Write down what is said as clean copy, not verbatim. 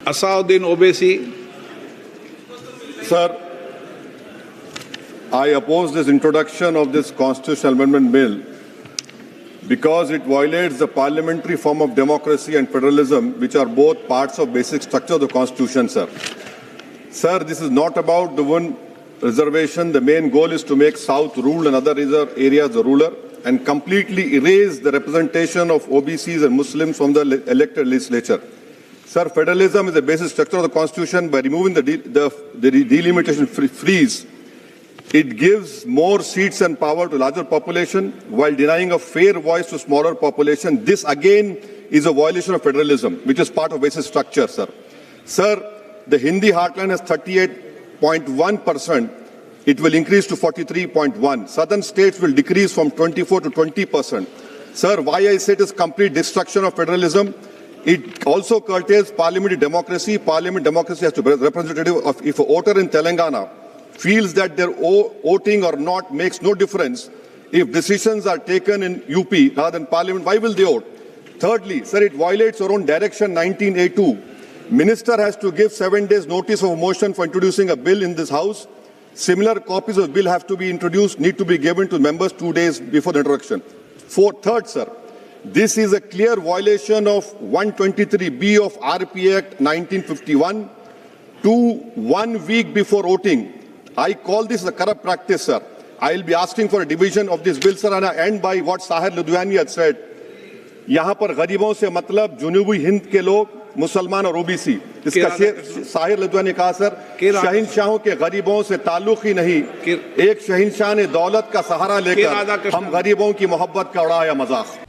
Asauddin Owaisi. Sir, I oppose this introduction of this constitutional amendment bill because it violates the parliamentary form of democracy and federalism, which are both parts of basic structure of the Constitution, sir. Sir, this is not about the one reservation. The main goal is to make South rule and other areas the ruler and completely erase the representation of OBCs and Muslims from the elected legislature. Sir, federalism is the basic structure of the Constitution. By removing the delimitation freeze, it gives more seats and power to larger population while denying a fair voice to smaller population. This again is a violation of federalism, which is part of basic structure, sir. Sir, the Hindi heartland has 38.1%. It will increase to 43.1%. Southern states will decrease from 24 to 20%. Sir, why I say it is complete destruction of federalism? It also curtails parliamentary democracy. Parliament democracy has to be representative of, if a voter in Telangana feels that their voting or not makes no difference, if decisions are taken in UP rather than Parliament, why will they vote? Thirdly, sir, it violates our own Direction 19A2. Minister has to give 7 days notice of a motion for introducing a bill in this House. Similar copies of the bill have to be introduced, need to be given to members 2 days before the introduction. Third, sir, this is a clear violation of 123B of RP Act 1951 to 1 week before voting. I call this a corrupt practice, sir. I will be asking for a division of this bill, sir, and I end by what Sahir Ludhiani had said. यहाँ पर गरीबों से मतलब जुनूबी हिंद के लोग, मुसलमान और OBC, इसका साहिर लुधियानी ने कहा सर, शहंशाहों के गरीबों से ताल्लुक ही नहीं, एक शहंशाह ने दौलत का सहारा लेकर हम गरीबों की मोहब्बत का उड़ाया मजाक।